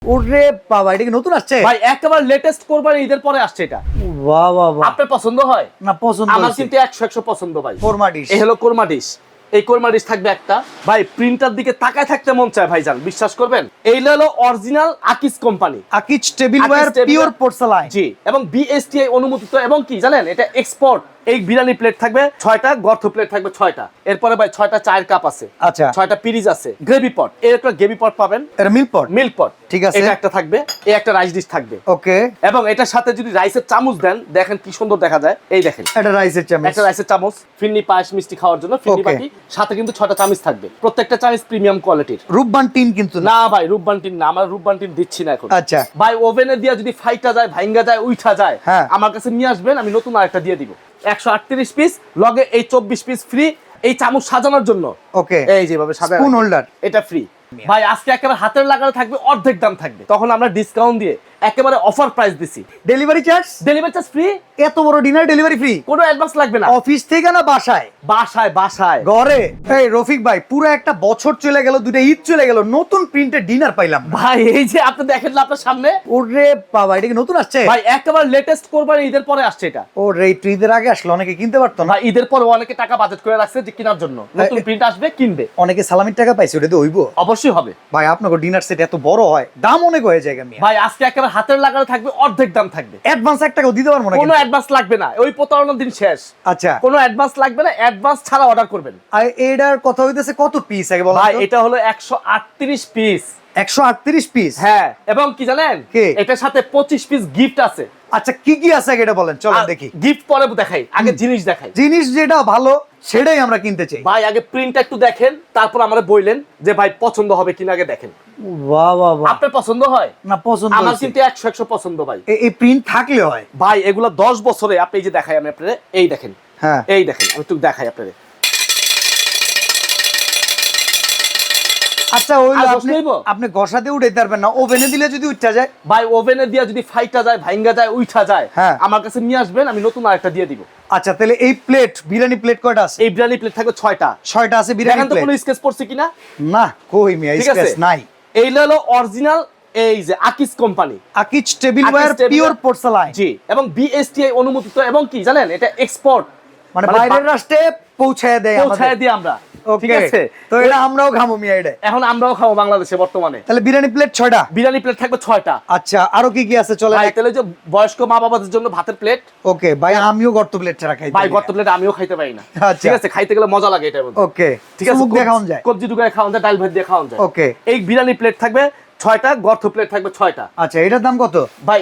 ওরে বাবা, এটা কি নতুন আসছে ভাই? একেবারে লেটেস্ট কোরবানি ঈদের পরে আসছে এটা। বাহ বাহ বাহ, আপনার পছন্দ হয়? না পছন্দ আমার হয়েছে। কিন্তু 100 পছন্দ ভাই। কোরমা ডিশ, এই হলো কোরমা ডিশ। এই কোরমা ডিশ থাকবে একটা। ভাই প্রিন্টার দিকে তাকায় থাকতে মন চায় ভাইজান, বিশ্বাস করবেন। এই হলো original Akij company, Akij tableware pure porcelain. জি, এবং বিএসটিআই অনুমোদিত। এবং কি জানেন, এটা এক্সপোর্ট। এই বিরিয়ানি প্লেট থাকবে 6টা, গর্ত প্লেট থাকবে 6টা। এরপরে ভাই 6টা চায়ের কাপ আছে, আচ্ছা 6টা পিরিজ আছে, গ্রেভি পট। এর একটা গ্রেভি পট পাবেন, এটা মিল পট। মিল্ক পট, ঠিক আছে। এটা একটা থাকবে, এই একটা রাইস ডিশ থাকবে। ওকে, এবং এটার সাথে যদি রাইসের চামচ দেন, দেখেন কি সুন্দর দেখা যায়। এই দেখেন, এটা রাইসের চামচ, একটা রাইসের চামচ, ফিরনি পায়েস মিষ্টি খাওয়ার জন্য ফিরনি Okay. বাটি, সাথে কিন্তু 6টা চামচ থাকবে। প্রত্যেকটা চামচ প্রিমিয়াম কোয়ালিটির। রূপবান টিন কিন্তু না। না ভাই, রূপবান টিন না, আমরা রূপবান টিন দিচ্ছি না এখন। আচ্ছা, ভাই ওভেনে দিয়া যদি ফাইটা যায়, ভাঙ্গা যায়, উঠা যায়, হ্যাঁ। আমার কাছে নিয়ে আসবেন, আমি নতুন আরেকটা দিয়ে দিব। 138 পিস, লগে এই 24 পিস ফ্রি। এই চামচ সাজানোর জন্য ওকে, এই যেভাবে সাজানো স্পুন হোল্ডার, এটা ফ্রি। ভাই আজকে একেবারে হাতের লাগানো থাকবে, অর্ধেক দাম থাকবে। তখন আমরা ডিসকাউন্ট দিয়ে একেবারে অফার প্রাইস দিছি। Delivery charge, delivery charge free, এত বড় ডিনার ডেলিভারি ফ্রি, কোনো অ্যাডভান্স লাগবে না। অফিস থেকে না বাসায়? বাসায় বাসায় ঘরে। এই রফিক ভাই, পুরো একটা বছর চলে গেল, দুটো ঈদ চলে গেল, নতুন প্রিন্টের ডিনার পাইলাম না। ভাই এই যে আপনি দেখেন না আপনার সামনে। ওরে বাবা, এটা কি নতুন আসছে? ভাই একেবারে লেটেস্ট কোরবানি ঈদের পরে আসছে এটা। ওরে, এই ঈদের আগে আসলে অনেকে কিনতে পারতো না। ভাই ঈদের পরে অনেকে টাকা বাজেট করে রাখছে যে কেনার জন্য, নতুন প্রিন্ট আসবে, কিনবে। অনেকে সালামির টাকা পাইছে, ওটা দিয়ে হইব? অবশ্যই হবে। ভাই আপনাকে ডিনার সেট এত বড় হয়, দাম অনেক হয়ে যায়। আমি ভাই আজকে একেবারে হাতের লাগানো থাকবে, অর্ধেক দাম থাকবে। অ্যাডভান্স 1 টাকাও দিতে পারবো না কোনো কিন্তু। অ্যাডভান্স লাগবে না, ওই প্রতারণার দিন শেষ। আচ্ছা, কোনো অ্যাডভান্স লাগবে না, অ্যাডভান্স ছাড়া অর্ডার করবেন। আর এটার কথা হইতেছে কত পিস আগে বলেন ভাই তো? এটা হলো 138 পিস। 138 পিস? হ্যাঁ, এবং কি জানেন, কি? এটার সাথে 25 পিস গিফট আছে। আচ্ছা, কি কি আছে আগে এটা বলেন, চলেন দেখি। গিফট পরে দেখাই, আগে জিনিস দেখাই। জিনিস যেটা ভালো সেটাই আমরা কিনতে চাই। ভাই আগে প্রিন্টটা একটু দেখেন, তারপর আমরা বললেন যে ভাই পছন্দ হবে কিনা, আগে দেখেন। বাহ বাহ বাহ, আপনার পছন্দ হয়? না পছন্দ আমার হয়েছে। কিন্তু 100 পছন্দ ভাই। এই প্রিন্ট থাকলে হয় ভাই এগুলো 10 বছরে আপনি এই যে দেখাই আমি আপনাদের, এই দেখেন, হ্যাঁ। এই দেখেন, আমি একটু দেখাই আপনাদের। আচ্ছা, ওইলো আর আপনি বসলেইব? আপনি ঘষাতে উঠাইতে পারবেন না, ওভেনে দিলে যদি উঠা যায়? ভাই ওভেনে দিয়া যদি ফাইটা যায়, ভাঙ্গা যায়, উঠা যায়, হ্যাঁ। আমার কাছে নিয়ে আসবেন, আমি নতুন আরেকটা দিয়ে দিব। আচ্ছা, তাহলে এই প্লেট, বিরিয়ানি প্লেট কয়টা আছে? এই বিরিয়ানি প্লেট থাকবে 6টা। 6টা আছে বিরিয়ানি দেখেন তো প্লেট? কোনো স্কেচ পড়ছে কিনা। না, কই মিয়া, ঠিক আছে, স্পেস নাই। এই হলো অরিজিনাল, এই যে Akij company, Akij tableware pure porcelain. জি, এবং বিএসটিআই অনুমোদিত। এবং কি জানেন, এটা এক্সপোর্ট, মানে বাইরের রাষ্ট্রে পৌঁছায় দেয় পৌঁছায় আমাদের। দিই আমরা। ঠিক ওকে, আছে, তো এটা আমরাও খামো মিয়া এটা। এখন আমরাও খাবো বাংলাদেশে বর্তমানে। তাহলে বিরিয়ানি প্লেট 6টা। বিরিয়ানি প্লেট থাকবে 6টা। আচ্ছা, আরো কি কি আছে চলে? ভাই তাহলে যে বয়স্ক মা বাবাদের জন্য ভাতের প্লেট। ওকে ভাই, আমিও গর্ত প্লেট ছাড়া খাই ভাই গর্ত প্লেট আমিও খাইতে পারি না। আচ্ছা। ঠিক আছে, খাইতে গেলে মজা লাগে এটার মধ্যে। ওকে, ঠিক আছে, মুখ দিয়ে খাওয়ান যায়। কবজি ঢুকায় খাওয়ান যায়, ডাল ভাত দিয়ে খাওয়ান যায়। ওকে, এই বিরিয়ানি প্লেট থাকবে 6টা, গর্ত প্লেট থাকবে 6টা। আচ্ছা, এটার দাম কত? ভাই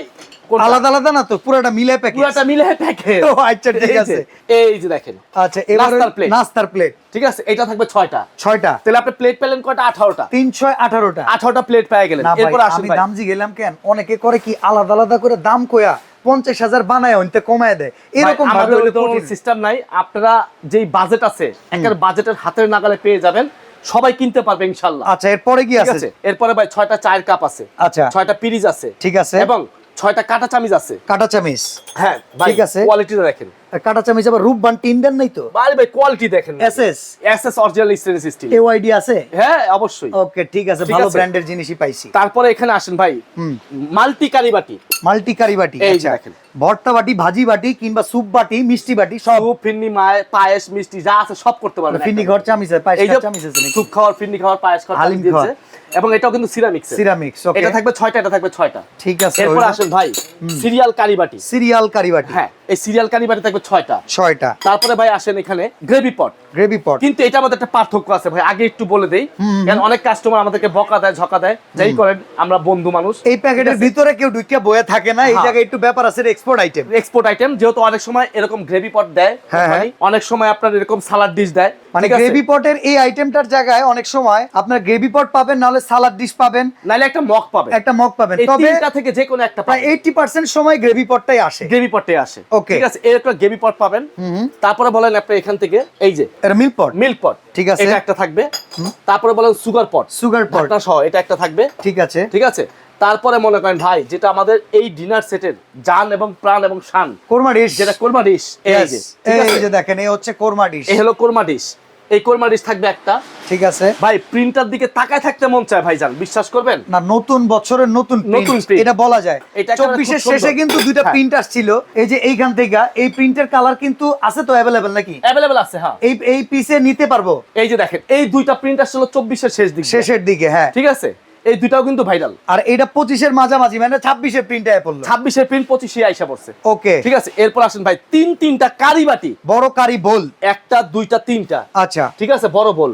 কোনটা? আলাদা আলাদা না তো, পুরোটা মিলে প্যাকেজ? পুরোটা মিলে প্যাকেজ। ও আচ্ছা, ঠিক আছে। এই যে দেখেন, আচ্ছা, এবারে নাস্তার প্লেট। নাস্তার প্লেট, ঠিক আছে, এটা থাকবে 6টা। 6টা, তাহলে আপনি প্লেট পেলেন কয়টা? 18টা। 318টা। 18টা প্লেট পেয়ে গেলেন। না ভাই, এরপর আসেন আমি ভাই, দাম জি গেলাম কেন, অনেকে করে কি আলাদা আলাদা করে দাম কয়া 50,000 বানায় অন্তে কমায় দেয়, এরকম ভাই, ভাবে আমাদের হলে তো কঠিন। সিস্টেম নাই। আপনারা যেই বাজেট আছে, একের বাজেটের হাতের নাগালে পেয়ে যাবেন, সবাই কিনতে পারবে ইনশাআল্লাহ। আচ্ছা, এরপরে কি ঠিক আছে? আছে, এরপরে ভাই 6টা চায়ের কাপ আছে, আচ্ছা, 6টা পিরিজ আছে, ঠিক আছে। এবং 6টা কাঁটা চামিচ আছে। কাটা চামিচ, হ্যাঁ ভাই, ঠিক আছে। কোয়ালিটিটা দেখেন। কাটা চামিচ আবার রূপবান টিন দেন নাই তো? ভাই ভাই কোয়ালিটি দেখেন। SS SS original stainless steel. AOID আছে? হ্যাঁ অবশ্যই। ওকে, ঠিক আছে, ঠিক ভালো আছে। ব্র্যান্ডের জিনিসই পাইছি। তারপরে এখানে আসেন ভাই, হুম, মাল্টি কারি বাটি। মাল্টি কারি বাটি, এই যে আচ্ছা, দেখেন। ভর্তা বাটি, ভাজি বাটি কিংবা স্যুপ বাটি, মিষ্টি বাটি, সব। স্যুপ, ফিরনি, পায়েস, মিষ্টি যা আছে সব করতে পারবেন। ফিন্নি ঘর চামিচ আছে, পায়েস এই যে চামিচ আছে নাকি? স্যুপ খাওয়ার, ফিরনি খাওয়ার, পায়েস খাওয়ার হালিম চামিচ দিয়েছে। এবং এটাও কিন্তু সিরামিক্স। সিরামিক্স, ওকে। এটা থাকবে 6টা, এটা থাকবে 6টা। ঠিক আছে। এরপর আসেন ভাই, সিরিয়াল কারি বাটি। সিরিয়াল কারি বাটি, হ্যাঁ, এই সিরিয়াল কারি বাটি থাকবে 6টা। 6টা। তারপরে ভাই আসেন এখানে গ্রেভি পট। গ্রেভি পট, কিন্তু এটার মধ্যে একটা পার্থক্য আছে ভাই, আগে একটু বলে দেই, কারণ অনেক কাস্টমার আমাদেরকে বকা দেয়, ঝকা দেয়, যাই করেন, আমরা বন্ধু মানুষ। এই প্যাকেটের ভিতরে কেউ ঢুকিয়া বয়ে থাকে না, এই হ্যাঁ। জায়গায় একটু ব্যাপার আছে, এক্সপোর্ট আইটেম। এক্সপোর্ট আইটেম, যেহেতু অনেক সময় এরকম গ্রেভি পট দেয়, হ্যাঁ, হ্যাঁ। অনেক সময় আপনার এরকম সালাড ডিশ দেয়। মানে ঠিক আছে? গ্রেভি পটের এই আইটেমটার জায়গায় অনেক সময় আপনার গ্রেভি পট পাবেন, নাহলে সালাদ ডিশ পাবেন, নাহলে একটা মগ পাবে, একটা মগ পাবেন। এই তবে তিনটা থেকে যে কোনো একটা প্রায় 80% সময় গ্রেভি পটটাই আসে। গ্রেভি পটে আসে। Okay. ঠিক আছে, এর একটা গ্রেভি পট পাবেন। তারপরে বলেন আপনি এখান থেকে এই যে এটা মিল্ক পট, মিল্ক পট, ঠিক আছে। এটা একটা থাকবে। তারপরে বলেন সুগার পট, সুগার পট, ঢাকনা সহ এটা একটা থাকবে। ঠিক আছে। ঠিক আছে, তারপরে মনে করেন ভাই, যেটা আমাদের এই ডিনার সেটের জান এবং প্রাণ এবং শান, কোরমা ডিশ, যেটা কোরমা ডিশ। এই যে, ঠিক আছে, এই যে দেখেন, এই হচ্ছে কোরমা ডিশ। এই হলো কোরমা ডিশ। এই কোরমা ডিশ থাকবে একটা। ঠিক আছে ভাই প্রিন্টার দিকে তাকায় থাকতে মন চায় ভাইজান, বিশ্বাস করবেন না, নতুন বছরের নতুন নতুন প্রিন্ট print। এটা বলা যায়। এটা একেবারে 24 এর খুব সুন্দর। শেষে কিন্তু দুইটা হ্যাঁ। প্রিন্ট আসছিল, এই যে এইখান থেকে এই প্রিন্টের কালার কিন্তু আছে তো অ্যাভেলেবেল নাকি? অ্যাভেলেবল আছে, হ্যাঁ। এই পিসে নিতে পারবো? এই যে দেখেন এই দুইটা প্রিন্ট আসছিল 24 এর শেষ দিকে, শেষের দিকে, হ্যাঁ। ঠিক আছে, এই দুইটাও কিন্তু ভাইরাল। আর এটা 25 এর মাঝামাঝি, মানে 26 এর প্রিন্টে পড়লো। 26 এর প্রিন্ট 25 এ আইসা পড়ছে। ওকে, ঠিক আছে, এরপর আসেন ভাই তিনটা কারি বাটি, বড় কারি বোল, একটা দুইটা তিনটা, আচ্ছা ঠিক আছে, বড় বোল।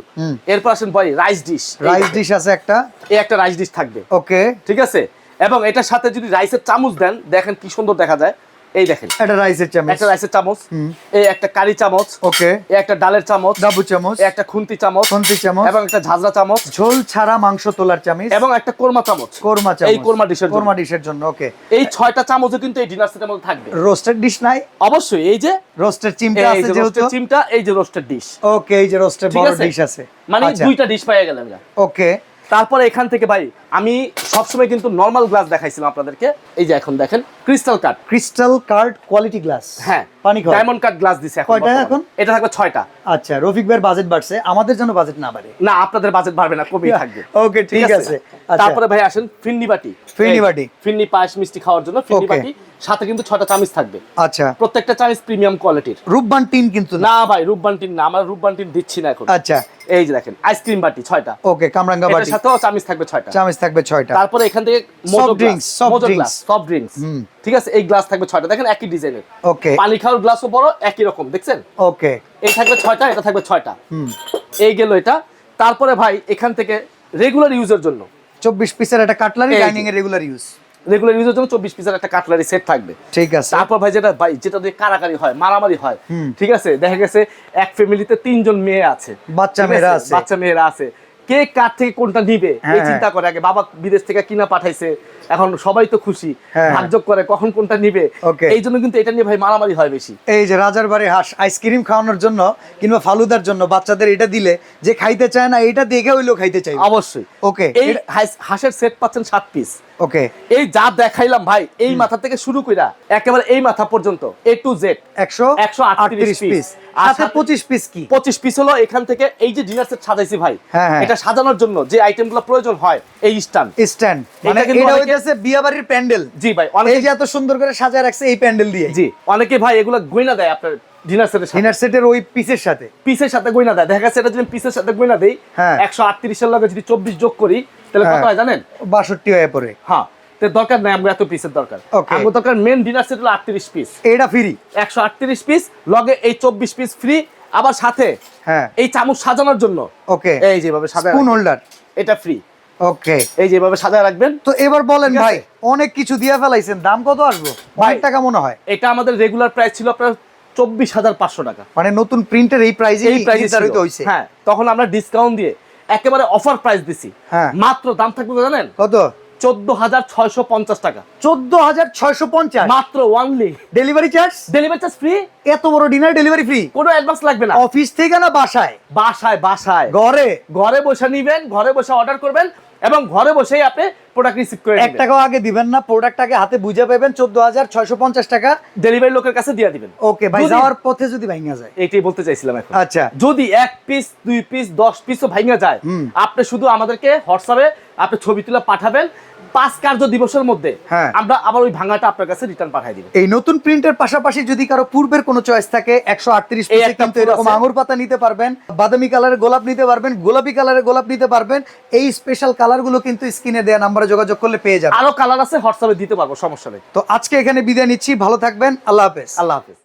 এরপর আসেন ভাই রাইস ডিশ, রাইস ডিশ আছে একটা, এই একটা রাইস ডিশ থাকবে, ওকে। ঠিক আছে, এবং এটার সাথে যদি রাইসের চামচ দেন, দেখেন কি সুন্দর দেখা যায়। এই দেখেন এটা রাইসের চামচ, একটা রাইসের চামচ, এই একটা কারি চামচ, ওকে, এই একটা ডালের চামচ, ডাবু চামচ, এই একটা খুন্তি চামচ, খুন্তি চামচ, এবং একটা ঝাঁঝরা চামচ, ঝোল ছাড়া মাংস তোলার চামচ, এবং একটা কোরমা চামচ, কোরমা চামচ, এই কোরমা ডিশের জন্য। কোরমা ডিশের জন্য, ওকে। এই 6টা চামচও কিন্তু এই ডিনার সেটের মধ্যে থাকবে। রোস্টেড ডিশ নাই? অবশ্যই, এই যে রোস্টেড চিমটা এই আছে যে যেহেতু, রোস্টেড চিমটা, এই যে রোস্টেড ডিশ, ওকে, এই যে রোস্টেড ঠিক বড় আছে? ডিশ আছে, মানে আচ্ছা, দুইটা ডিশ পেয়ে গেলাম। ওকে। তারপরে এখান থেকে ভাই আমি সবসময় কিন্তু নরমাল গ্লাস দেখাইছিলাম আপনাদেরকে, এই যে এখন দেখেন ক্রিস্টাল কাট, ক্রিস্টাল কার্ড কোয়ালিটি গ্লাস, হ্যাঁ, পানি খাওয়া। ডায়মন্ড কাট গ্লাস দিছে এখন। কয়টা এখন? এটা থাকবে 6টা। আচ্ছা, রফিক ভাইয়ের বাজেট বাড়ছে, আমাদের জন্য বাজেট না বাড়ে। না, আপনাদের বাজেট বাড়বে না, কমই থাকবে। ওকে, ঠিক আছে। আচ্ছা, তারপরে ভাই আসেন ফিন্নি বাটি, ফিন্নি বাটি। ফিন্নি পায়েস মিষ্টি খাওয়ার জন্য ফিন্নি Okay. বাটি, সাথে কিন্তু 6টা চামচ থাকবে, আচ্ছা, প্রত্যেকটা চামচ প্রিমিয়াম কোয়ালিটির। রূপবান টিন কিন্তু না। না ভাই, রূপবান টিন না, আমরা রূপবান টিন দিচ্ছি না এখন। আচ্ছা, এই যে দেখেন আইসক্রিম বাটি 6টা, ওকে, কামরাঙ্গা এটার বাটি, সাথেও চামচ থাকবে 6টা, চামচ থাকবে 6টা। তারপরে এখান থেকে Soft drinks, soft drinks। Soft drinks, ঠিক আছে, এই গ্লাস থাকবে 6টা, দেখেন একই ডিজাইনের, ওকে, পানি খাওয়ার গ্লাসও বড়, একই রকম, দেখছেন? ওকে, এই থাকবে 6টা, এটা থাকবে 6টা, এই গেল এটা। তারপরে ভাই এখান থেকে রেগুলার ইউজের জন্য 24 পিসের একটা কাটলারি, এই যে। ডাইনিং এর রেগুলার ইউজ, রেগুলার ইউজের জন্য 24 পিসের একটা কাটলারি সেট থাকবে। ঠিক আছে। তারপর ভাই যেটা দিয়ে কারাকারি হয়, মারামারি হয়, ঠিক আছে, দেখা গেছে এক ফ্যামিলিতে 3জন মেয়ে আছে, বাচ্চা ঠিক মেয়েরা আছে? আছে। বাচ্চা মেয়েরা আছে, কে কার থেকে কোনটা নিবে হ্যাঁ, এই চিন্তা করে, আগে বাবা বিদেশ থেকে কিনা পাঠাইছে, এখন সবাই তো খুশি, হ্যাঁ। ভাগযোগ করে কখন কোনটা নিবে, Okay. এই জন্য কিন্তু এটা নিয়ে ভাই মারামারি হয় বেশি। এই যে রাজার বাড়ি হাঁস আইসক্রিম খাওয়ানোর জন্য কিংবা ফালুদার জন্য বাচ্চাদের এটা দিলে যে খাইতে চায় না, এটা দেখে হইলেও খাইতে চাই। অবশ্যই, ওকে, এই হাঁসের সেট পাচ্ছেন 7 পিস। ওকে, এই যা দেখাইলাম ভাই, এই মাথা থেকে শুরু কইরা একেবারে এই মাথা পর্যন্ত A to Z 138 পিস, আর সাথে 25 পিস কি 25 পিস হলো এখান থেকে। এই যে ডিনার সেট সাজাইছি ভাই, হ্যাঁ, হ্যাঁ। এটা সাজানোর জন্য যে আইটেমগুলো প্রয়োজন হয়, এই স্ট্যান্ড, স্ট্যান্ড, মানে এটা কিন্তু এটা অনেকে- হইতাছে বিয়াবাড়ির প্যান্ডেল। জি ভাই, এই অনেকে যে এত সুন্দর করে সাজায় রাখছে এই প্যান্ডেল দিয়ে, জি অনেকে ভাই এগুলো গয়না দেয় আপনার ডিনার সেটের সাথে, ডিনার সেটের ওই পিসের সাথে, পিসের সাথে গয়না দেয়। দেখা গেছে এটা যদি পিসের সাথে গয়না দেই, হ্যাঁ। 138 এর লগে যদি 24 যোগ করি, তাহলে কত হ্যাঁ। হয় জানেন? 62 হয়ে পড়ে। হ্যাঁ, তো দরকার নাই আমরা এত পিসের দরকার। Okay. আমার দরকার মেন ডিনার সেট হলো 38 পিস, এটা ফ্রি, 138 পিস লগে এই 24 পিস ফ্রি, আবার সাথে হ্যাঁ, এই চামচ সাজানোর জন্য ওকে, এই যেভাবে সাজায় স্পুন হোল্ডার, এটা ফ্রি, ওকে। এই যেভাবে সাজায় রাখবেন। তো এবার বলেন ঠিক আছে। ভাই, অনেক কিছু দিয়ে ফেলাইছেন, দাম কত আসবো? অনেক টাকা মনে হয়। এটা আমাদের রেগুলার প্রাইস ছিল আপনার 24,500 টাকা, মানে নতুন প্রিন্টের এই প্রাইসে এই প্রাইস নির্ধারিত হইছে। হ্যাঁ, তখন আমরা ডিসকাউন্ট দিয়ে একেবারে অফার প্রাইস দিছি। হ্যাঁ। মাত্র দাম থাকবে জানেন কত? 14,650 টাকা, 14,650 মাত্র only. Delivery charge? Delivery charge free, এত বড় ডিনার ডেলিভারি ফ্রি? কোনো অ্যাডভান্স লাগবে না। অফিস থেকে না বাসায়? বাসায় বাসায় ঘরে? ঘরে বসে নিবেন, ঘরে বসে অর্ডার করবেন এবং ঘরে বসেই আপনি প্রোডাক্ট রিসিভ করে 1 নেবেন। টাকাও আগে দিবেন না, প্রোডাক্টটাকে হাতে বুঝে পাবেন 14,650 টাকা। ডেলিভারি লোকের কাছে দিয়ে দিবেন। ওকে ভাই, যদি- যাওয়ার পথে যদি ভাঙা যায়? এইটাই বলতে চাইছিলাম এখন। আচ্ছা, যদি 1 পিস 2 পিস 10 পিসও ভাঙা যায়, আপনি শুধু আমাদেরকে হোয়াটসঅ্যাপে আপনি ছবি তুলে পাঠাবেন, 5 কার্য দিবসের মধ্যে হ্যাঁ। আমরা আবার ওই ভাঙাটা আপনার কাছে রিটার্ন পাঠিয়ে দিব। এই নতুন প্রিন্টের পাশাপাশি যদি কারো পূর্বের কোনো চয়েস থাকে, 138 এই পিসে একটা কিন্তু ফুল এরকম আছে। আঙুর পাতা নিতে পারবেন, বাদামি কালারের গোলাপ নিতে পারবেন, গোলাপি কালারের গোলাপ নিতে পারবেন। এই স্পেশাল কালারগুলো কিন্তু স্ক্রিনে দেয়া নাম্বারে যোগাযোগ করলে পেয়ে যাবেন। আরো কালার আছে, হোয়াটসঅ্যাপে দিতে পারবো, সমস্যা নেই। তো আজকে এখানে বিদায় নিচ্ছি, ভালো থাকবেন, আল্লাহ হাফেজ। আল্লাহ হাফেজ।